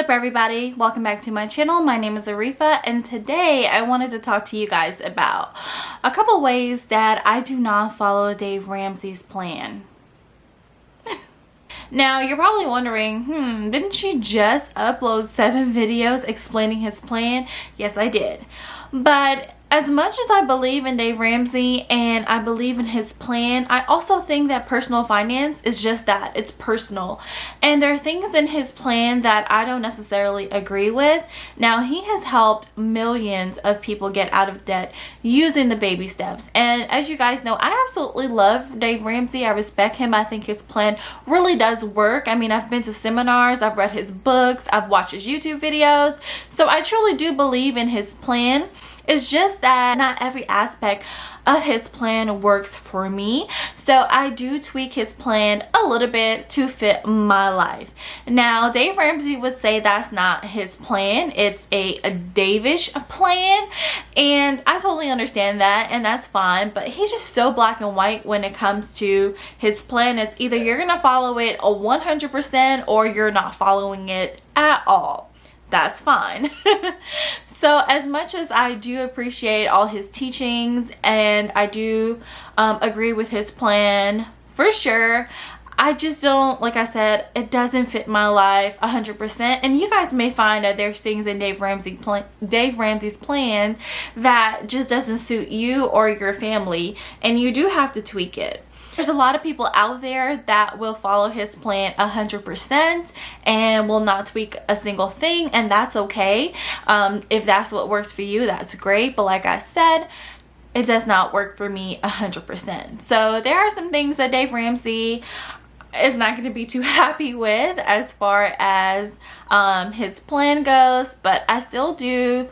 up everybody? Welcome back to my channel. My name is Arifa and today I wanted to talk to you guys about a couple ways that I do not follow Dave Ramsey's plan. Now you're probably wondering, didn't she just upload 7 videos explaining his plan? Yes, I did. But as much as I believe in Dave Ramsey and I believe in his plan, I also think that personal finance is just that. It's personal. And there are things in his plan that I don't necessarily agree with. Now, he has helped millions of people get out of debt using the baby steps. And as you guys know, I absolutely love Dave Ramsey. I respect him. I think his plan really does work. I mean, I've been to seminars, I've read his books, I've watched his YouTube videos. So I truly do believe in his plan. It's just that not every aspect of his plan works for me. So I do tweak his plan a little bit to fit my life. Now, Dave Ramsey would say that's not his plan. It's a Davish plan. And I totally understand that, and that's fine. But he's just so black and white when it comes to his plan. It's either you're going to follow it 100% or you're not following it at all. That's fine. So as much as I do appreciate all his teachings and I do agree with his plan for sure, I just don't, like I said, it doesn't fit my life 100%. And you guys may find that there's things in Dave Ramsey's plan that just doesn't suit you or your family, and you do have to tweak it. There's a lot of people out there that will follow his plan 100% and will not tweak a single thing, and that's okay. If that's what works for you, that's great. But like I said, it does not work for me 100%. So there are some things that Dave Ramsey is not going to be too happy with as far as his plan goes, but I still do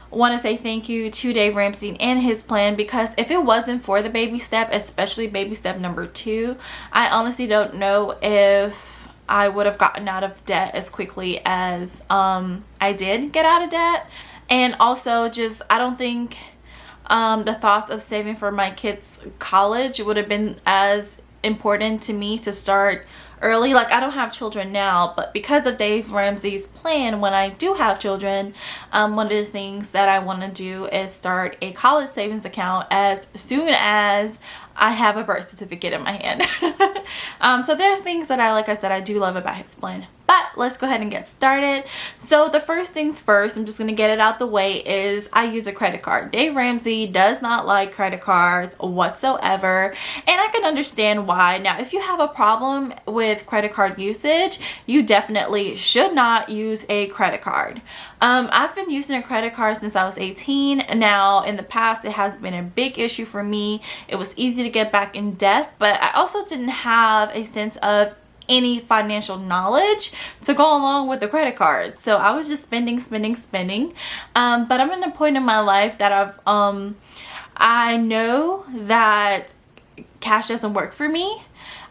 want to say thank you to Dave Ramsey and his plan, because if it wasn't for the baby step, especially baby step number 2, I honestly don't know if I would have gotten out of debt as quickly as I did get out of debt. And also just, I don't think the thoughts of saving for my kids' college would have been as important to me to start early. Like, I don't have children now, but because of Dave Ramsey's plan, when I do have children, one of the things that I want to do is start a college savings account as soon as I have a birth certificate in my hand. So there's things that like I said, I do love about his plan. But let's go ahead and get started. So the first things first, I'm just going to get it out the way, is I use a credit card. Dave Ramsey does not like credit cards whatsoever, and I can understand why. Now, if you have a problem with credit card usage, you definitely should not use a credit card. I've been using a credit card since I was 18. Now, in the past, it has been a big issue for me. It was easy to get back in debt, but I also didn't have a sense of any financial knowledge to go along with the credit card. So I was just spending. But I'm in a point in my life that I know that cash doesn't work for me.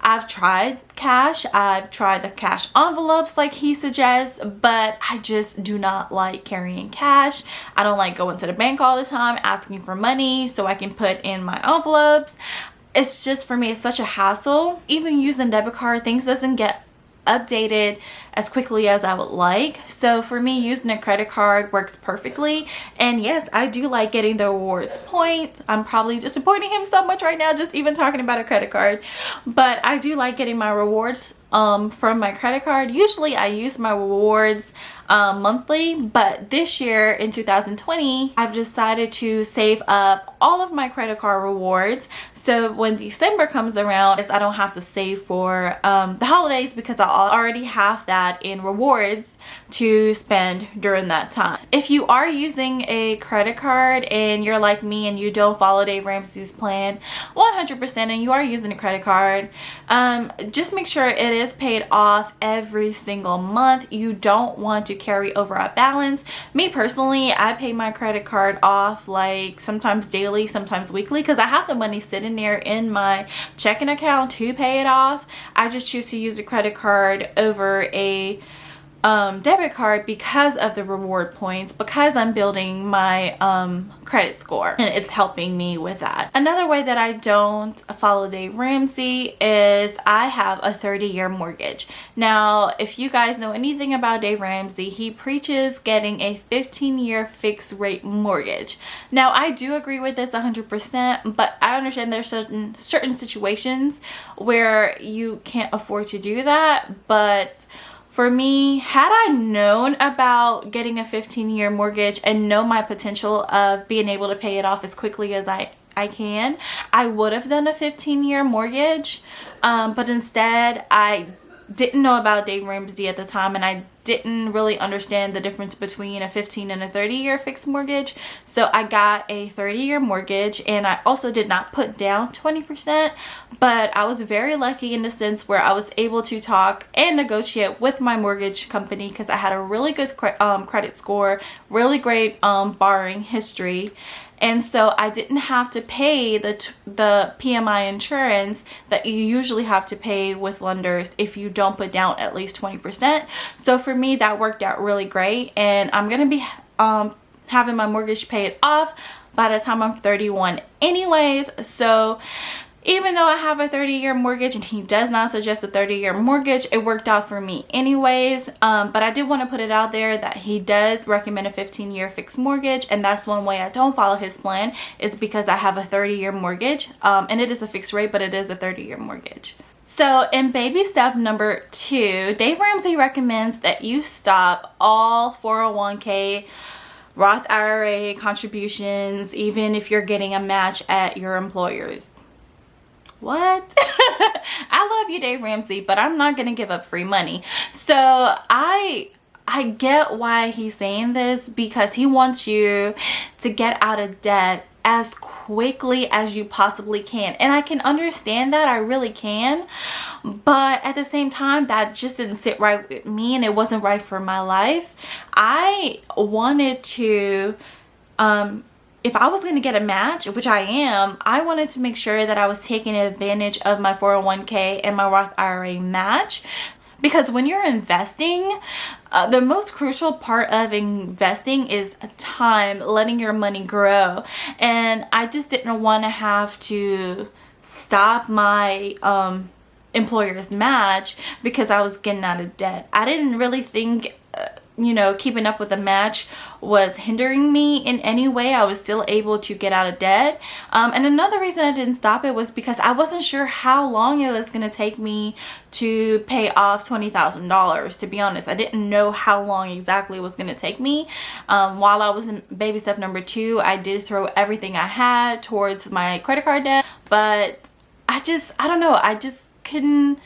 I've tried cash. I've tried the cash envelopes like he suggests, but I just do not like carrying cash. I don't like going to the bank all the time asking for money so I can put in my envelopes. It's just, for me, it's such a hassle. Even using debit card, things doesn't get updated as quickly as I would like. So for me, using a credit card works perfectly. And yes, I do like getting the rewards points. I'm probably disappointing him so much right now just even talking about a credit card, but I do like getting my rewards from my credit card. Usually I use my rewards monthly, but this year in 2020 I've decided to save up all of my credit card rewards, so when December comes around I don't have to save for the holidays, because I already have that in rewards to spend during that time. If you are using a credit card and you're like me and you don't follow Dave Ramsey's plan 100% and you are using a credit card, just make sure it is paid off every single month. You don't want to carry over a balance. Me personally, I pay my credit card off like sometimes daily, sometimes weekly, because I have the money sitting there in my checking account to pay it off. I just choose to use a credit card over a debit card because of the reward points, because I'm building my credit score, and it's helping me with that. Another way that I don't follow Dave Ramsey is I have a 30-year mortgage. Now, if you guys know anything about Dave Ramsey, he preaches getting a 15-year fixed rate mortgage. Now, I do agree with this 100%, but I understand there's certain situations where you can't afford to do that. But for me, had I known about getting a 15-year mortgage and know my potential of being able to pay it off as quickly as I can, I would have done a 15-year mortgage. But instead, I didn't know about Dave Ramsey at the time, and I didn't really understand the difference between a 15 and a 30-year fixed mortgage. So I got a 30-year mortgage, and I also did not put down 20%, but I was very lucky in the sense where I was able to talk and negotiate with my mortgage company because I had a really good credit score, really great borrowing history. And so I didn't have to pay the PMI insurance that you usually have to pay with lenders if you don't put down at least 20%. So for me, that worked out really great. And I'm going to be having my mortgage paid off by the time I'm 31 anyways. So even though I have a 30-year mortgage and he does not suggest a 30-year mortgage, it worked out for me anyways. But I did want to put it out there that he does recommend a 15-year fixed mortgage, and that's one way I don't follow his plan, is because I have a 30-year mortgage, and it is a fixed rate, but it is a 30-year mortgage. So in baby step number 2, Dave Ramsey recommends that you stop all 401k, Roth IRA contributions, even if you're getting a match at your employer's. What? I love you, Dave Ramsey, but I'm not gonna give up free money. So I get why he's saying this, because he wants you to get out of debt as quickly as you possibly can. And I can understand that, I really can. But at the same time, that just didn't sit right with me, and it wasn't right for my life. I wanted to if I was going to get a match, which I am, I wanted to make sure that I was taking advantage of my 401k and my Roth IRA match. Because when you're investing, the most crucial part of investing is time, letting your money grow. And I just didn't want to have to stop my employer's match because I was getting out of debt. I didn't really think keeping up with the match was hindering me in any way. I was still able to get out of debt. And another reason I didn't stop it was because I wasn't sure how long it was going to take me to pay off $20,000. To be honest, I didn't know how long exactly it was going to take me. While I was in baby step number 2, I did throw everything I had towards my credit card debt, but I don't know, I just couldn't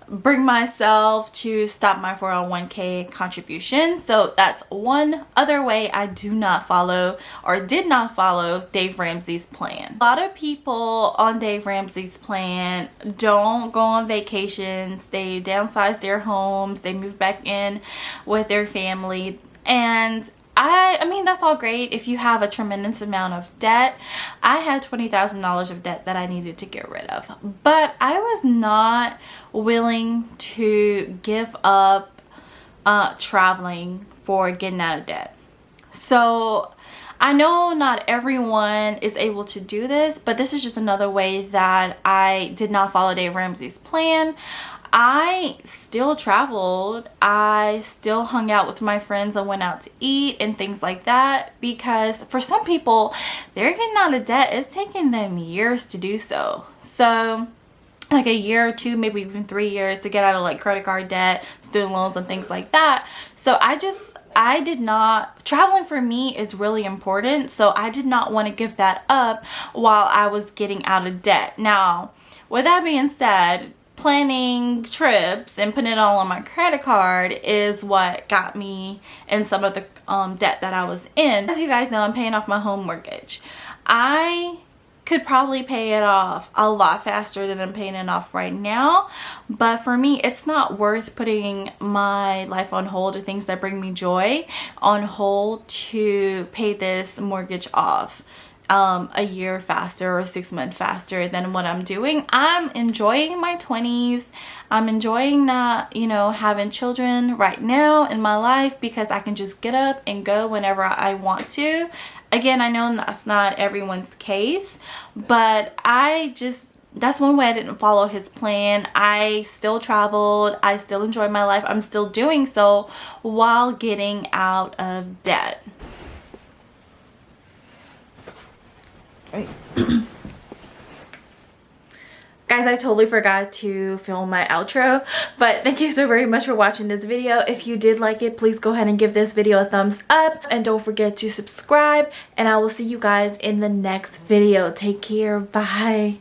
bring myself to stop my 401k contribution. So that's one other way I do not follow, or did not follow, Dave Ramsey's plan. A lot of people on Dave Ramsey's plan don't go on vacations, they downsize their homes, they move back in with their family, and I mean, that's all great if you have a tremendous amount of debt. I had $20,000 of debt that I needed to get rid of, but I was not willing to give up traveling for getting out of debt. So I know not everyone is able to do this, but this is just another way that I did not follow Dave Ramsey's plan. I still traveled, I still hung out with my friends and went out to eat and things like that, because for some people, they're getting out of debt. It's taking them years to do so. So like a year or 2, maybe even 3 years to get out of like credit card debt, student loans and things like that. So I did not, traveling for me is really important. So I did not want to give that up while I was getting out of debt. Now, with that being said, planning trips and putting it all on my credit card is what got me in some of the debt that I was in. As you guys know, I'm paying off my home mortgage. I could probably pay it off a lot faster than I'm paying it off right now, but for me, it's not worth putting my life on hold, or things that bring me joy on hold, to pay this mortgage off. a year faster or 6 months faster than what I'm doing. I'm enjoying my 20s. I'm enjoying not, you know, having children right now in my life because I can just get up and go whenever I want to. Again, I know that's not everyone's case, but that's one way I didn't follow his plan. I still traveled. I still enjoyed my life. I'm still doing so while getting out of debt. Right. Guys, I totally forgot to film my outro, but thank you so very much for watching this video. If you did like it, please go ahead and give this video a thumbs up, and don't forget to subscribe, and I will see you guys in the next video. Take care. Bye.